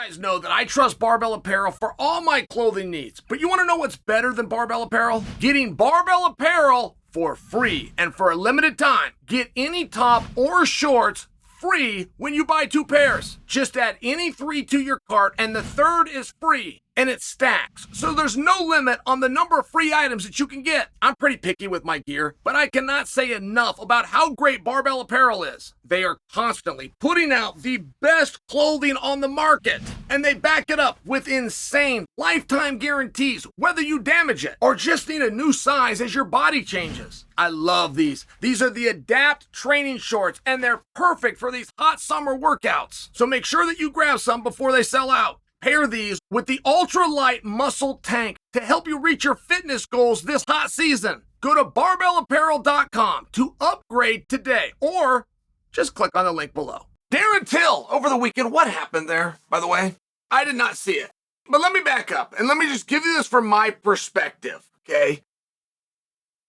guys know that I trust Barbell Apparel for all my clothing needs. But you want to know what's better than Barbell Apparel? Getting Barbell Apparel for free. And for a limited time, get any top or shorts free when you buy 2 pairs. Just add any 3 to your cart and the third is free. And it stacks, so there's no limit on the number of free items that you can get. I'm pretty picky with my gear, but I cannot say enough about how great Barbell Apparel is. They are constantly putting out the best clothing on the market, and they back it up with insane lifetime guarantees, whether you damage it or just need a new size as your body changes. I love these. These are the Adapt training shorts, and they're perfect for these hot summer workouts. So make sure that you grab some before they sell out. Pair these with the ultra-light muscle tank to help you reach your fitness goals this hot season. Go to barbellapparel.com to upgrade today, or just click on the link below. Darren Till over the weekend. What happened there, by the way? I did not see it. But let me back up, and let me just give you this from my perspective, okay?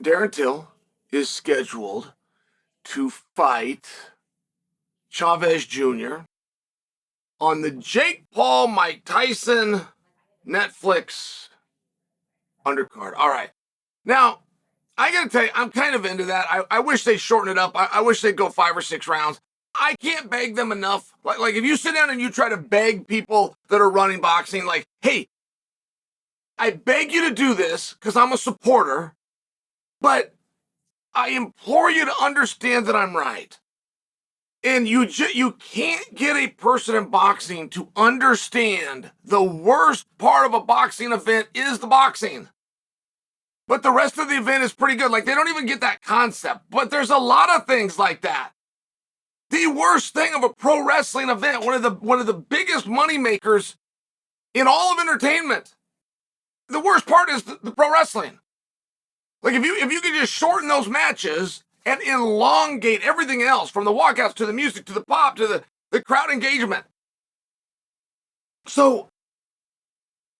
Darren Till is scheduled to fight Chavez Jr. on the Jake Paul, Mike Tyson, Netflix undercard. All right. Now, I got to tell you, I'm kind of into that. I wish they'd shorten it up. I wish they'd go 5 or 6 rounds. I can't beg them enough. Like if you sit down and you try to beg people that are running boxing, like, hey, I beg you to do this because I'm a supporter, but I implore you to understand that I'm right. And you can't get a person in boxing to understand the worst part of a boxing event is the boxing. But the rest of the event is pretty good. Like, they don't even get that concept. But there's a lot of things like that. The worst thing of a pro wrestling event, one of the biggest money makers in all of entertainment, the worst part is the pro wrestling. Like, if you could just shorten those matches and elongate everything else, from the walkouts to the music to the pop to the crowd engagement. So,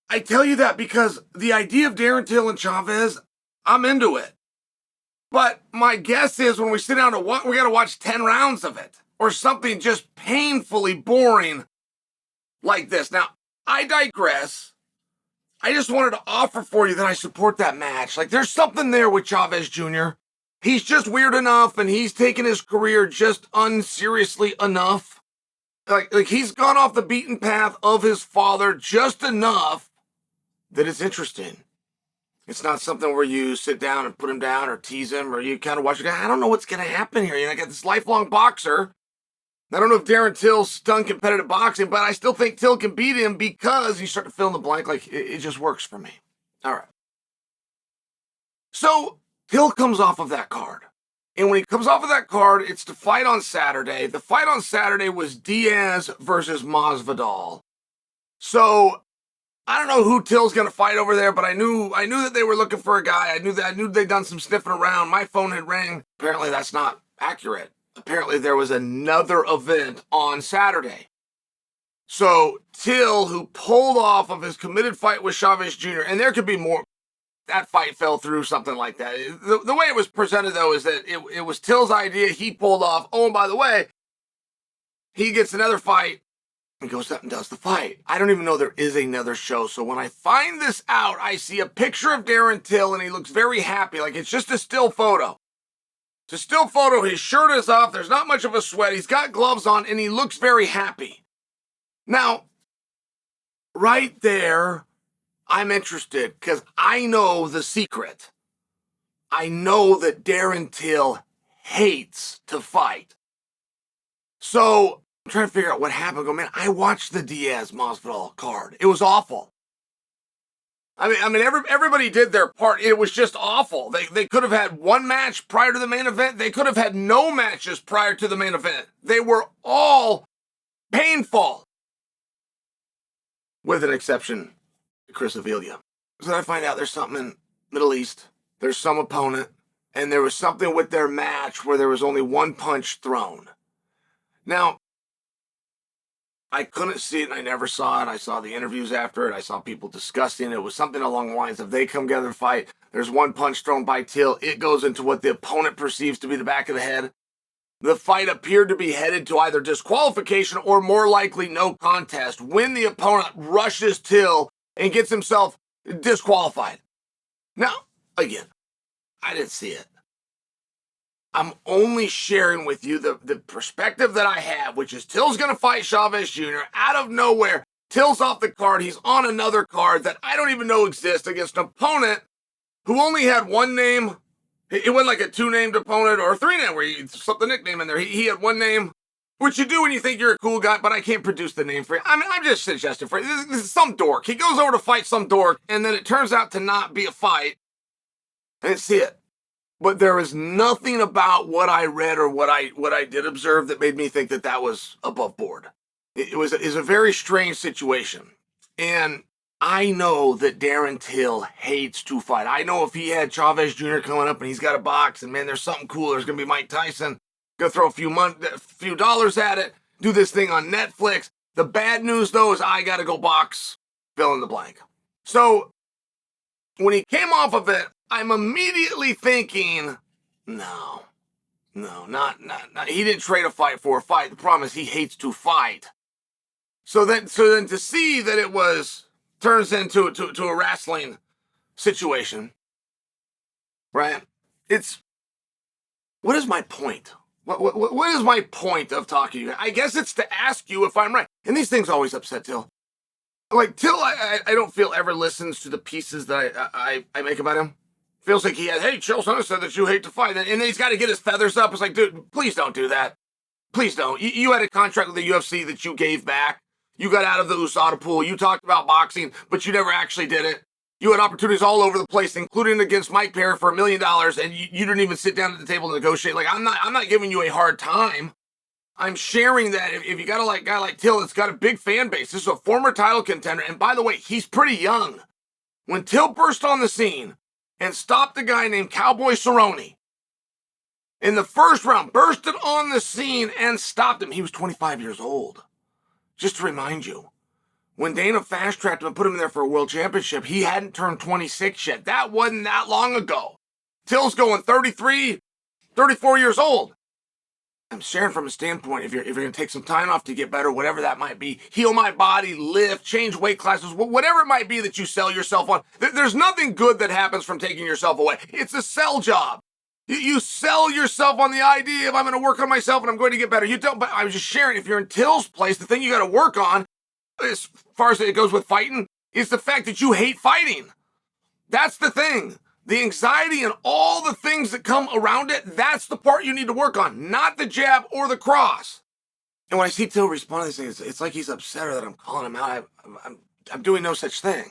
I tell you that because the idea of Darren Till and Chavez, I'm into it. But my guess is when we sit down to watch, we got to watch 10 rounds of it, or something just painfully boring like this. Now, I digress. I just wanted to offer for you that I support that match. Like, there's something there with Chavez Jr. He's just weird enough, and he's taken his career just unseriously enough. Like he's gone off the beaten path of his father just enough that it's interesting. It's not something where you sit down and put him down or tease him, or you kind of watch it. I don't know what's going to happen here. You know, I got this lifelong boxer. I don't know if Darren Till's done competitive boxing, but I still think Till can beat him because you start to fill in the blank. Like, it just works for me. All right. So Till comes off of that card. And when he comes off of that card, it's to fight on Saturday. The fight on Saturday was Diaz versus Masvidal. So I don't know who Till's going to fight over there, but I knew that they were looking for a guy. I knew they'd done some sniffing around. My phone had rang. Apparently that's not accurate. Apparently there was another event on Saturday. So Till, who pulled off of his committed fight with Chavez Jr., and there could be more. That fight fell through, something like that. The way it was presented, though, is that it was Till's idea. He pulled off. Oh, and by the way, he gets another fight and goes up and does the fight. I don't even know there is another show. So when I find this out, I see a picture of Darren Till, and he looks very happy. Like, it's just a still photo. It's a still photo. His shirt is off. There's not much of a sweat. He's got gloves on, and he looks very happy. Now, right there, I'm interested because I know the secret. I know that Darren Till hates to fight. So I'm trying to figure out what happened. Man, I watched the Diaz-Masvidal card. It was awful. I mean, everybody did their part. It was just awful. They could have had one match prior to the main event. They could have had no matches prior to the main event. They were all painful, with an exception. Chris Avila. So I find out there's something in Middle East. There's some opponent, and there was something with their match where there was only one punch thrown. Now, I couldn't see it, and I never saw it. I saw the interviews after it. I saw people discussing it. It was something along the lines of they come together and fight. There's one punch thrown by Till. It goes into what the opponent perceives to be the back of the head. The fight appeared to be headed to either disqualification or more likely no contest when the opponent rushes Till and gets himself disqualified. Now, again, I didn't see it. I'm only sharing with you the perspective that I have, which is Till's going to fight Chavez Jr. out of nowhere. Till's off the card. He's on another card that I don't even know exists against an opponent who only had one name. It wasn't like a two-named opponent or a three-name where you slipped the nickname in there. He had one name, which you do when you think you're a cool guy, but I can't produce the name for you. I mean, I'm just suggesting for you. This is some dork. He goes over to fight some dork, and then it turns out to not be a fight. I didn't see it. But there was nothing about what I read or what I did observe that made me think that that was above board. It was a very strange situation. And I know that Darren Till hates to fight. I know if he had Chavez Jr. coming up and he's got a box and, man, there's something cool. There's going to be Mike Tyson. Going to throw a few dollars at it. Do this thing on Netflix. The bad news, though, is I got to go box, fill in the blank. So when he came off of it, I'm immediately thinking, no, not. He didn't trade a fight for a fight. The problem is he hates to fight. So then to see that it turns into a wrestling situation, right? What is my point? What is my point of talking to you? I guess it's to ask you if I'm right. And these things always upset Till. Like, Till, I don't feel ever listens to the pieces that I make about him. Feels like he has, hey, Chael Sonnen said that you hate to fight. And then he's got to get his feathers up. It's like, dude, please don't do that. Please don't. You had a contract with the UFC that you gave back. You got out of the USADA pool. You talked about boxing, but you never actually did it. You had opportunities all over the place, including against Mike Perry for $1 million, and you didn't even sit down at the table to negotiate. Like, I'm not giving you a hard time. I'm sharing that if you got a guy like Till that's got a big fan base, this is a former title contender, and by the way, he's pretty young. When Till burst on the scene and stopped a guy named Cowboy Cerrone in the first round, bursted on the scene and stopped him, he was 25 years old. Just to remind you, when Dana fast-tracked him and put him in there for a world championship, he hadn't turned 26 yet. That wasn't that long ago. Till's going 33, 34 years old. I'm sharing from a standpoint, if you're going to take some time off to get better, whatever that might be, heal my body, lift, change weight classes, whatever it might be that you sell yourself on, there's nothing good that happens from taking yourself away. It's a sell job. You sell yourself on the idea of I'm going to work on myself and I'm going to get better. You don't, but I was just sharing, if you're in Till's place, the thing you got to work on, as far as it goes with fighting, is the fact that you hate fighting. That's the thing. The anxiety and all the things that come around it, that's the part you need to work on, not the jab or the cross. And when I see Till respond to these things, it's like he's upset or that I'm calling him out. I'm doing no such thing.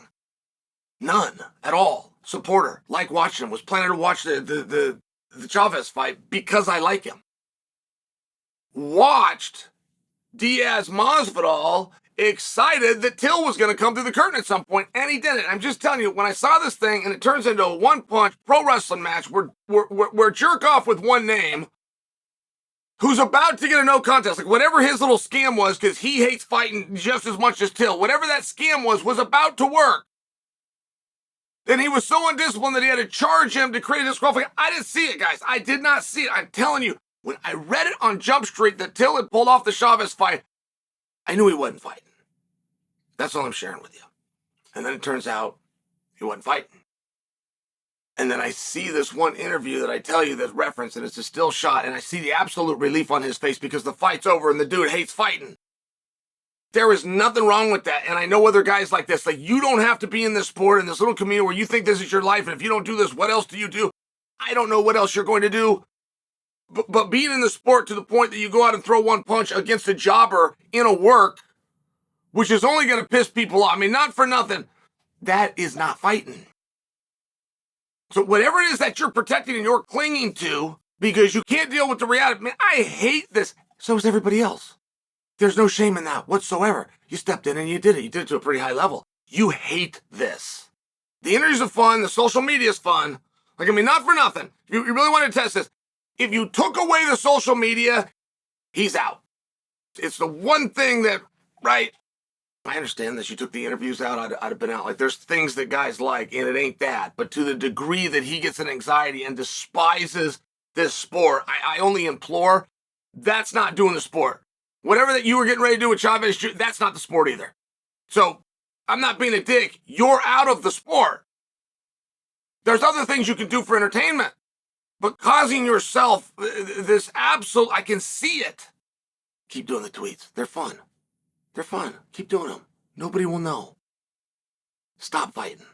None at all. Supporter, like watching him, was planning to watch the Chavez fight because I like him. Watched Diaz Masvidal excited that Till was going to come through the curtain at some point, and he didn't. I'm just telling you, when I saw this thing and it turns into a one-punch pro wrestling match where jerk off with one name who's about to get a no contest, like whatever his little scam was, because he hates fighting just as much as Till, whatever that scam was about to work. Then he was so undisciplined that he had to charge him to create a disqualification. I didn't see it, guys. I did not see it. I'm telling you, when I read it on Jump Street that Till had pulled off the Chavez fight, I knew he wasn't fighting. That's all I'm sharing with you. And then it turns out he wasn't fighting. And then I see this one interview that I tell you that's referenced, and it's a still shot, and I see the absolute relief on his face because the fight's over and the dude hates fighting. There is nothing wrong with that. And I know other guys like this. Like, you don't have to be in this sport, in this little community where you think this is your life, and if you don't do this, what else do you do? I don't know what else you're going to do. But being in the sport to the point that you go out and throw one punch against a jobber in a work, which is only going to piss people off. I mean, not for nothing. That is not fighting. So whatever it is that you're protecting and you're clinging to because you can't deal with the reality. Man, I hate this. So does everybody else. There's no shame in that whatsoever. You stepped in and you did it. You did it to a pretty high level. You hate this. The interviews are fun. The social media is fun. Like, I mean, not for nothing. You really want to test this. If you took away the social media, he's out. It's the one thing that, right? I understand this. You took the interviews out. I'd have been out. Like, there's things that guys like, and it ain't that. But to the degree that he gets an anxiety and despises this sport, I only implore, that's not doing the sport. Whatever that you were getting ready to do with Chavez, that's not the sport either. So I'm not being a dick. You're out of the sport. There's other things you can do for entertainment, but causing yourself this absolute, I can see it. Keep doing the tweets. They're fun. They're fun. Keep doing them. Nobody will know. Stop fighting.